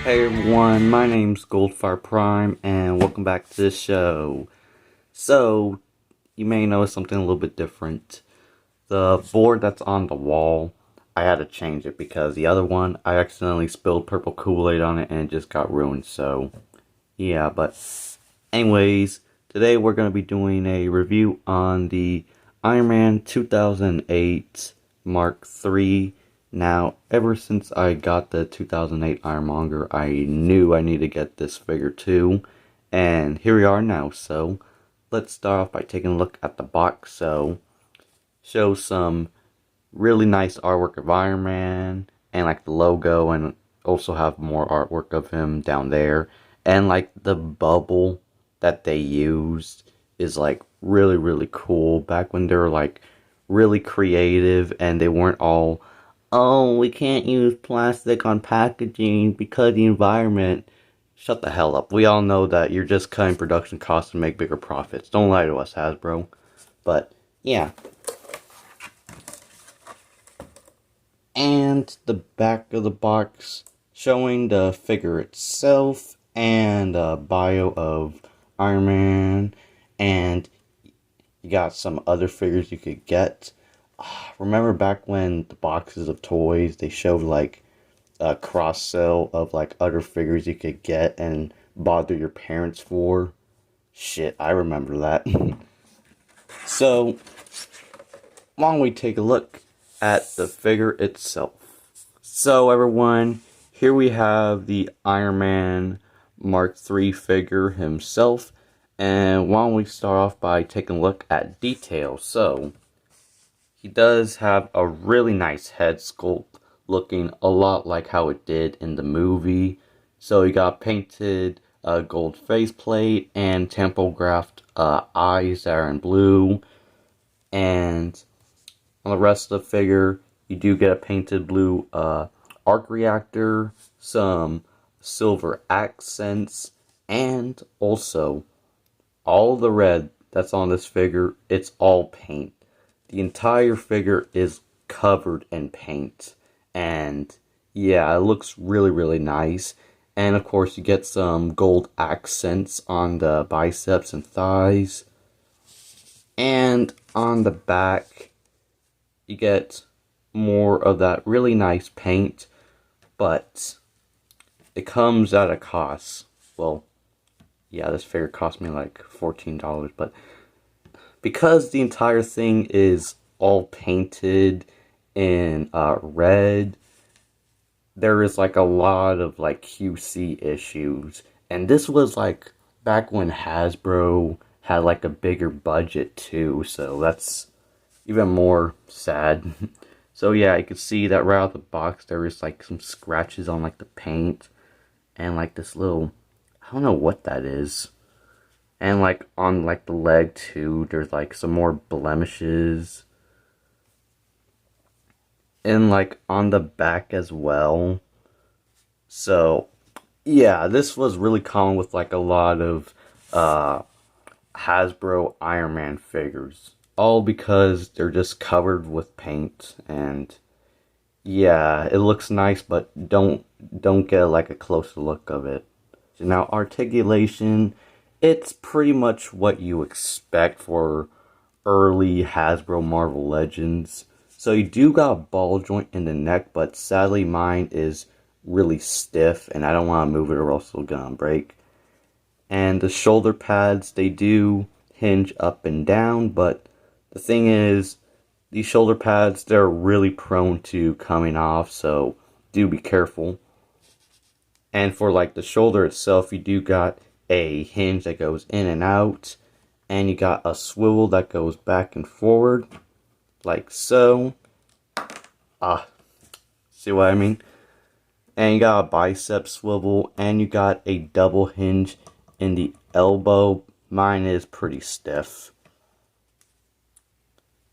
Hey everyone, my name's Goldfire Prime, and welcome back to the show. So, you may notice something a little bit different. The board that's on the wall, I had to change it because the other one, I accidentally spilled purple Kool-Aid on it and it just got ruined, so yeah, but anyways, today we're going to be doing a review on the Iron Man 2008 Mark III. Now, ever since I got the 2008 Ironmonger, I knew I needed to get this figure too, and here we are now. So, let's start off by taking a look at the box. So, shows some really nice artwork of Iron Man, and like the logo, and also have more artwork of him down there. And like the bubble that they used is like really cool. Back when they were like really creative and they weren't all, oh, we can't use plastic on packaging because of the environment. Shut the hell up. We all know that you're just cutting production costs to make bigger profits. Don't lie to us, Hasbro. But yeah. And the back of the box showing the figure itself and a bio of Iron Man, and you got some other figures you could get. Remember back when the boxes of toys, they showed like a cross sell of like other figures you could get and bother your parents for? Shit, I remember that. So, why don't we take a look at the figure itself? So everyone, here we have the Iron Man Mark III figure himself, and why don't we start off by taking a look at details. So, he does have a really nice head sculpt, looking a lot like how it did in the movie. So he got painted gold faceplate and temple-graphed eyes that are in blue, and on the rest of the figure, you do get a painted blue arc reactor, some silver accents, and also all the red that's on this figure, it's all paint. The entire figure is covered in paint, and yeah, it looks really nice. And of course, you get some gold accents on the biceps and thighs, and on the back, you get more of that really nice paint, but it comes at a cost. Well, yeah, this figure cost me like $14, but because the entire thing is all painted in red, there is like a lot of like QC issues. And this was like back when Hasbro had like a bigger budget too, so that's even more sad. So yeah, you can see that right out of the box there is like some scratches on like the paint, and like this little, I don't know what that is. And like on like the leg too, there's like some more blemishes. And like on the back as well. So yeah, this was really common with like a lot of Hasbro Iron Man figures. All because they're just covered with paint, and yeah, it looks nice, but don't get like a closer look of it. Now, articulation, it's pretty much what you expect for early Hasbro Marvel Legends. So you do got a ball joint in the neck, but sadly mine is really stiff, and I don't want to move it or else it'll gonna break. And the shoulder pads, they do hinge up and down, but the thing is, these shoulder pads, they're really prone to coming off, so do be careful. And for like the shoulder itself, you do got a hinge that goes in and out, and you got a swivel that goes back and forward, like so. See what I mean? And you got a bicep swivel, and you got a double hinge in the elbow. Mine is pretty stiff.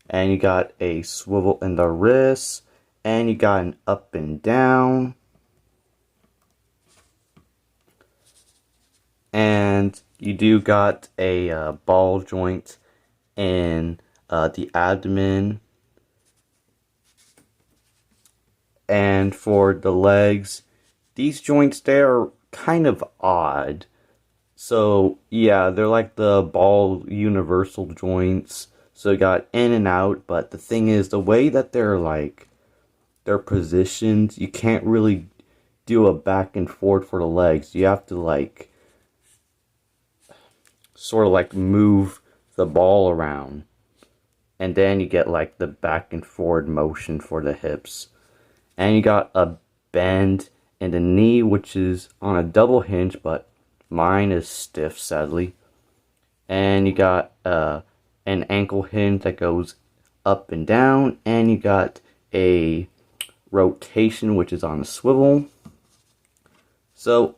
And you got a swivel in the wrist, and you got an up and down. And you do got a ball joint in the abdomen. And for the legs, these joints, they're kind of odd. So, yeah, they're like the ball universal joints. So you got in and out, but the thing is, the way that they're positioned, you can't really do a back and forth for the legs. You have to sort of move the ball around. And then you get the back and forward motion for the hips. And you got a bend in the knee, which is on a double hinge, but mine is stiff, sadly. And you got an ankle hinge that goes up and down. And you got a rotation, which is on a swivel. So,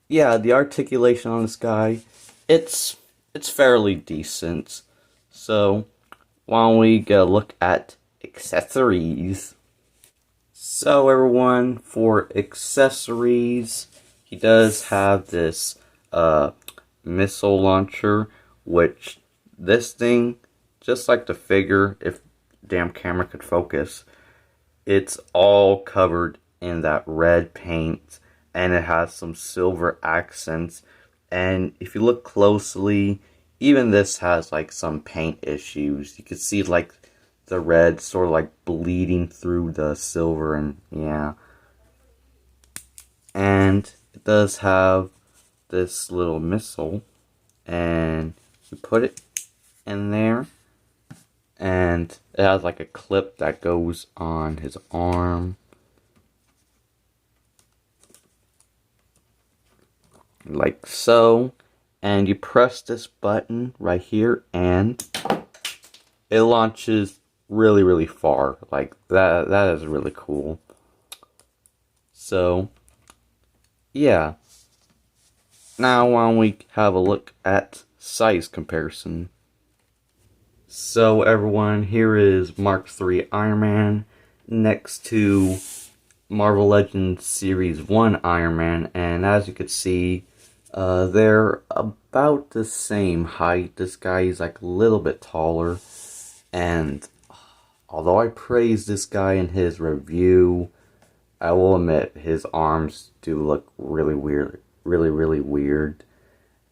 yeah, the articulation on this guy, it's fairly decent. So, why don't we get a look at accessories? So everyone, for accessories, he does have this missile launcher, which this thing, just like the figure, if damn camera could focus, it's all covered in that red paint, and it has some silver accents. And if you look closely, even this has some paint issues. You can see the red sort of bleeding through the silver, and yeah. And it does have this little missile, and you put it in there, and it has a clip that goes on his arm. Like so. And you press this button right here, and it launches really, really far. That is really cool. So, yeah. Now, why don't we have a look at size comparison? So, everyone, here is Mark III Iron Man next to Marvel Legends Series 1 Iron Man, and as you can see, they're about the same height. This guy is a little bit taller, and although I praise this guy in his review, I will admit his arms do look really weird, really weird,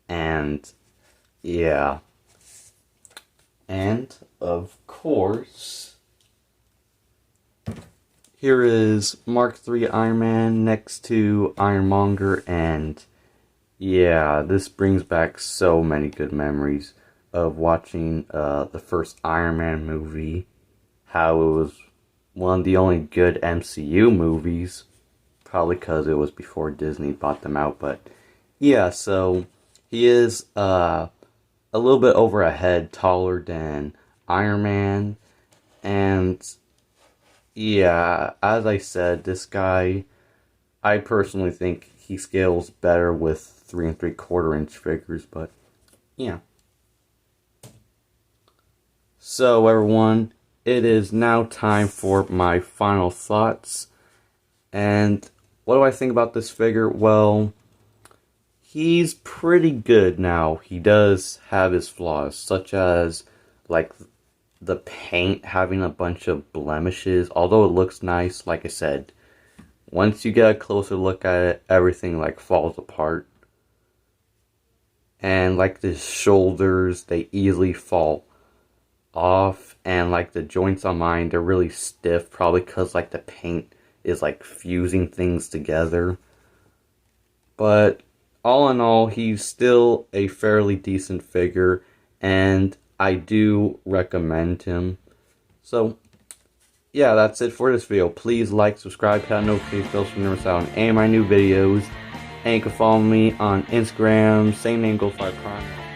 and yeah. And of course, here is Mark III Iron Man next to Ironmonger, and yeah, this brings back so many good memories of watching the first Iron Man movie. How it was one of the only good MCU movies. Probably because it was before Disney bought them out. But yeah, so he is a little bit over a head taller than Iron Man. And yeah, as I said, this guy, I personally think he scales better with 3 3/4 inch figures, but yeah. So everyone, it is now time for my final thoughts. And what do I think about this figure? Well, he's pretty good now. He does have his flaws, such as the paint having a bunch of blemishes. Although it looks nice, like I said, once you get a closer look at it, everything falls apart. And the shoulders, they easily fall off. And the joints on mine, they're really stiff, probably because the paint is fusing things together. But all in all, he's still a fairly decent figure, and I do recommend him. So yeah, that's it for this video. Please like, subscribe, hit that notification bell so you never miss out on any of my new videos. And you can follow me on Instagram, same name, Goldfire Prime.